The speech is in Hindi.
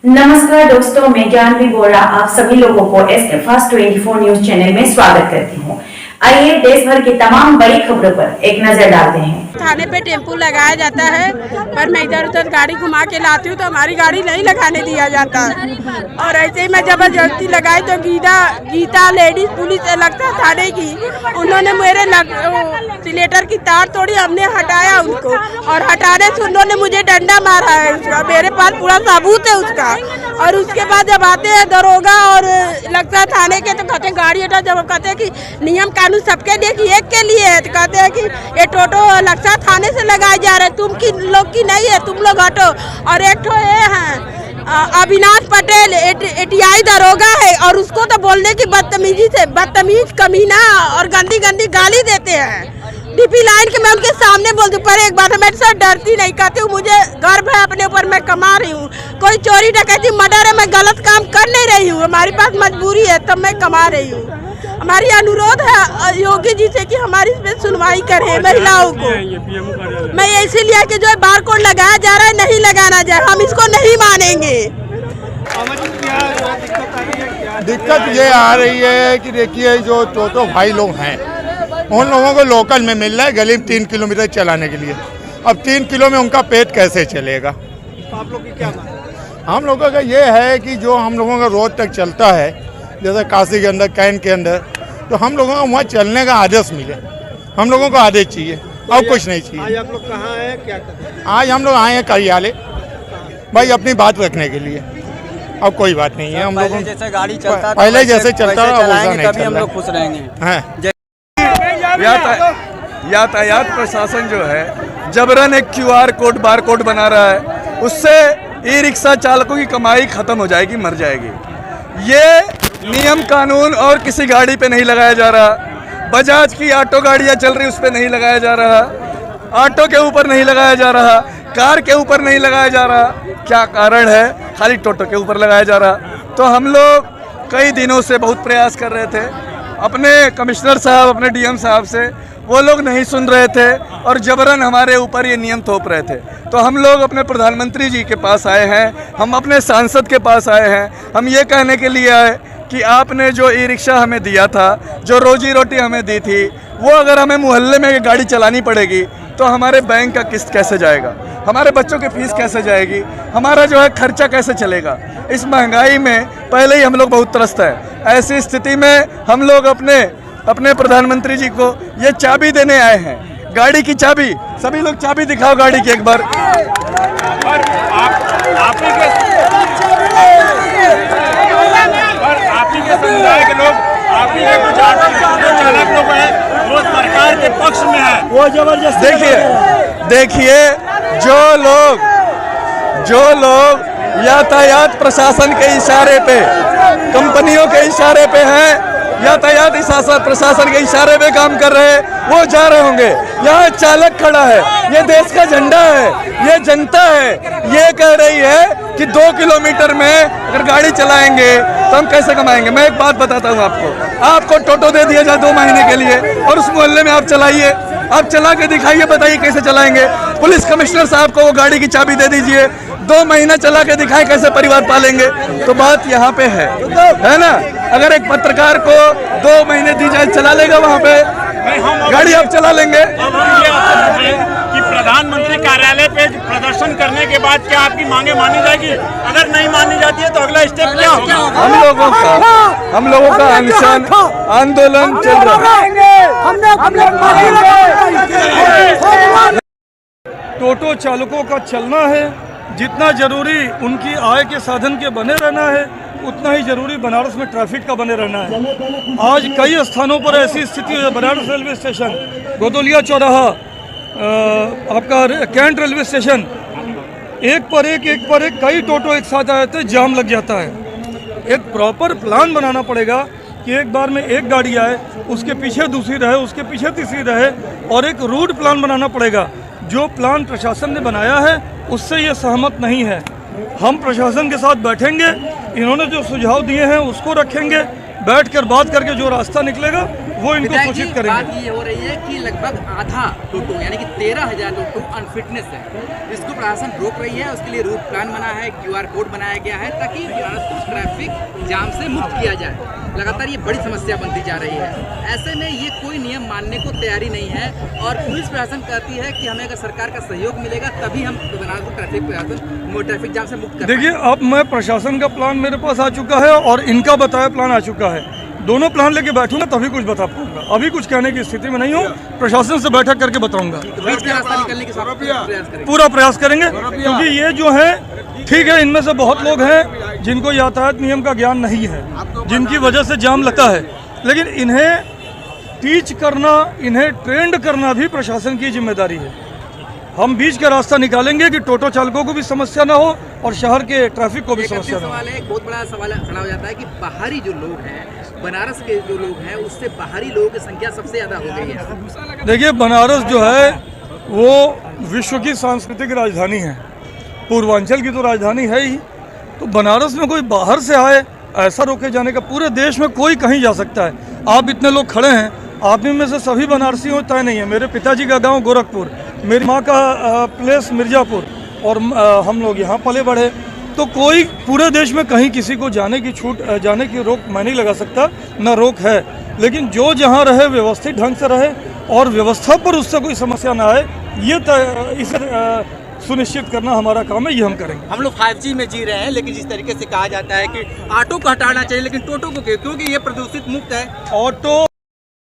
नमस्कार दोस्तों, मैं ज्ञानवी बोरा आप सभी लोगों को एसके फास्ट 24 न्यूज चैनल में स्वागत करती हूँ। आइए देश भर की तमाम बड़ी खबरों पर एक नजर डालते हैं। थाने पे टेम्पू लगाया जाता है, पर मैं इधर उधर गाड़ी घुमा के लाती हूँ तो हमारी गाड़ी नहीं लगाने दिया जाता। और ऐसे ही मैं जबरदस्ती लगाई तो गीता लेडीज पुलिस लगता थाने की, उन्होंने मेरे सिलेटर की तार तोड़ी, हमने हटाया उनको और हटाने से उन्होंने मुझे डंडा मारा है उसका, मेरे पास पूरा सबूत है उसका। और उसके बाद जब आते हैं दरोगा और लगता थाने के तो कहते हैं गाड़ी हटा, जब कहते हैं कि नियम कानून सबके लिए कि एक के लिए है, तो कहते हैं कि ये टोटो लगता थाने से लगाए जा रहे, तुम की लोग की नहीं है, तुम लोग हटो। और एक तो ये है अविनाश पटेल एटीआई दरोगा है और उसको तो बोलने की बदतमीज कमीना और गंदी गंदी गाली देते हैं। डीपी लाइन के मैं उनके सामने बोल दूं, पर एक बात है, मैं सर डरती नहीं, कहती हूँ मुझे गर्व है अपने ऊपर, मैं कमा रही हूँ। कोई चोरी डकैती मर्डर है, मैं गलत काम कर नहीं रही हूँ, हमारे पास मजबूरी है तब मैं कमा रही हूँ। हमारी अनुरोध है योगी जी से कि हमारी इस पे सुनवाई करें महिलाओं को। मैं इसीलिए कि जो बार कोड लगाया जा रहा है नहीं लगाना जाए, हम इसको नहीं मानेंगे। दिक्कत ये आ रही है कि देखिए जो टोटो भाई लोग हैं उन लोगों को लोकल में मिल रहा है गली में 3 किलोमीटर चलाने के लिए। अब 3 किलो में उनका पेट कैसे चलेगा? आप लोग की क्या मांग है? हम लोगों का ये है कि जो हम लोगों का रोड तक चलता है, जैसे काशी के अंदर, कैन के अंदर, तो हम लोगों को वहाँ चलने का आदेश मिले। हम लोगों को आदेश चाहिए और कुछ नहीं चाहिए। आज आप लोग कहाँ हैं, क्या कर रहे हैं? आज हम लोग आए हैं कार्यालय भाई अपनी बात रखने के लिए, अब कोई बात नहीं है। हम लोग जैसे गाड़ी चलता पहले जैसे चलता रहा वैसा नहीं तभी हम लोग खुश रहेंगे। हैं यातायात प्रशासन जो है जबरन एक QR कोड बार कोड बना रहा है, उससे ई रिक्शा चालकों की कमाई खत्म हो जाएगी, मर जाएगी। ये नियम कानून और किसी गाड़ी पे नहीं लगाया जा रहा। बजाज की ऑटो गाड़ियाँ चल रही उस पर नहीं लगाया जा रहा, ऑटो के ऊपर नहीं लगाया जा रहा, कार के ऊपर नहीं लगाया जा रहा। क्या कारण है? खाली टोटो के ऊपर लगाया जा रहा। तो हम लोग कई दिनों से बहुत प्रयास कर रहे थे अपने कमिश्नर साहब, अपने DM साहब से, वो लोग नहीं सुन रहे थे और जबरन हमारे ऊपर ये नियम थोप रहे थे। तो हम लोग अपने प्रधानमंत्री जी के पास आए हैं, हम अपने सांसद के पास आए हैं। हम ये कहने के लिए आए कि आपने जो ई रिक्शा हमें दिया था, जो रोजी रोटी हमें दी थी, वो अगर हमें मोहल्ले में गाड़ी चलानी पड़ेगी तो हमारे बैंक का किस्त कैसे जाएगा, हमारे बच्चों की फीस कैसे जाएगी, हमारा जो है खर्चा कैसे चलेगा? इस महंगाई में पहले ही हम लोग बहुत त्रस्त हैं। ऐसी स्थिति में हम लोग अपने प्रधानमंत्री जी को ये चाबी देने आए हैं, गाड़ी की चाबी। सभी लोग चाबी दिखाओ गाड़ी की एक बार। आप ही के समुदाय के लोग, आप ही के कुछ ऑटो चालक लोग हैं वो सरकार के पक्ष में है, वो जबरदस्ती। देखिए जो लोग यातायात प्रशासन के इशारे पे, कंपनियों के इशारे पे हैं, यातायात प्रशासन के इशारे पे काम कर रहे हैं, वो जा रहे होंगे। यहाँ चालक खड़ा है, ये देश का झंडा है, ये जनता है, ये कह रही है कि 2 किलोमीटर में अगर गाड़ी चलाएंगे तो हम कैसे कमाएंगे। मैं एक बात बताता हूँ आपको टोटो दे दिया जाए 2 महीने के लिए और उस मोहल्ले में आप चलाइए, आप चला के दिखाइए, बताइए कैसे चलाएंगे। पुलिस कमिश्नर साहब को वो गाड़ी की चाबी दे दीजिए, 2 महीना चला के दिखाए कैसे परिवार पालेंगे। तो बात यहाँ पे है ना? अगर एक पत्रकार को 2 महीने दी जाए, चला लेगा वहाँ पे गाड़ी, आप चला लेंगे। कि प्रधानमंत्री कार्यालय पे प्रदर्शन करने के बाद क्या आपकी मांगे मानी जाएगी? अगर नहीं मानी जाती है तो अगला स्टेप क्या होगा? हम लोगों का अनशन आंदोलन चल रहा है। टोटो चालकों का चलना है, जितना जरूरी उनकी आय के साधन के बने रहना है, उतना ही जरूरी बनारस में ट्रैफिक का बने रहना है। आज कई स्थानों पर ऐसी स्थिति है, बनारस रेलवे स्टेशन, गोदोलिया चौराहा, आपका कैंट रेलवे स्टेशन, एक पर एक कई टोटो एक साथ आए थे, जाम लग जाता है। एक प्रॉपर प्लान बनाना पड़ेगा कि एक बार में एक गाड़ी आए, उसके पीछे दूसरी रहे, उसके पीछे तीसरी रहे, और एक रूट प्लान बनाना पड़ेगा। जो प्लान प्रशासन ने बनाया है उससे ये सहमत नहीं है। हम प्रशासन के साथ बैठेंगे, इन्होंने जो सुझाव दिए हैं उसको रखेंगे, बैठकर बात करके जो रास्ता निकलेगा वो इनको विधायक सूचित जी, करेंगे। बात ये हो रही है कि लगभग आधा टोटो यानी कि 13,000 टोटो अनफिटनेस है। इसको प्रशासन रोक रही है, उसके लिए रूट प्लान बना है, QR कोड बनाया गया है ताकि बनारस को ट्रैफिक जाम से मुक्त किया जाए। लगातार ये बड़ी समस्या बनती जा रही है। ऐसे में ये कोई नियम मानने को तैयारी नहीं है और पुलिस प्रशासन कहती है कि हमें अगर सरकार का सहयोग मिलेगा तभी हम बनारस को ट्रैफिक जाम से मुक्त कर देखिए, अब मैं प्रशासन का प्लान मेरे पास आ चुका है और इनका बताया प्लान आ चुका है। दोनों प्लान लेके बैठूंगा तभी कुछ बता पाऊंगा। अभी कुछ कहने की स्थिति में नहीं हूँ। प्रशासन से बैठक करके बताऊंगा। बीच का रास्ता निकलने की प्रयास करेंगे। पूरा प्रयास करेंगे, क्योंकि ये जो है ठीक है, इनमें से बहुत लोग हैं जिनको यातायात नियम का ज्ञान नहीं है, जिनकी वजह से जाम लगता है, लेकिन इन्हें टीच करना, इन्हें ट्रेंड करना भी प्रशासन की जिम्मेदारी है। हम बीच का रास्ता निकालेंगे कि टोटो चालकों को भी समस्या ना हो और शहर के ट्रैफिक को भी समस्या ना हो। एक बहुत बड़ा सवाल खड़ा हो जाता है कि बाहरी जो लोग हैं, बनारस के जो लोग हैं, उससे बाहरी लोगों की संख्या सबसे ज्यादा हो गई है। देखिए, बनारस जो है वो विश्व की सांस्कृतिक राजधानी है, पूर्वांचल की तो राजधानी है ही। तो बनारस में कोई बाहर से आए ऐसा रोके जाने का, पूरे देश में कोई कहीं जा सकता है। आप इतने लोग खड़े हैं, आप में से सभी बनारसी हो तय नहीं है। मेरे पिताजी का गांव गोरखपुर, मेरी माँ का प्लेस मिर्ज़ापुर और हम लोग यहाँ पले बढ़े। तो कोई पूरे देश में कहीं किसी को जाने की छूट, जाने की रोक मैं नहीं लगा सकता, न रोक है। लेकिन जो जहाँ रहे व्यवस्थित ढंग से रहे और व्यवस्था पर उससे कोई समस्या ना आए, ये इसे सुनिश्चित करना हमारा काम है, ये हम करेंगे। हम लोग 5G में जी रहे हैं, लेकिन जिस तरीके से कहा जाता है कि ऑटो को हटाना चाहिए लेकिन टोटो को क्यों? क्योंकि ये प्रदूषित मुक्त है। ऑटो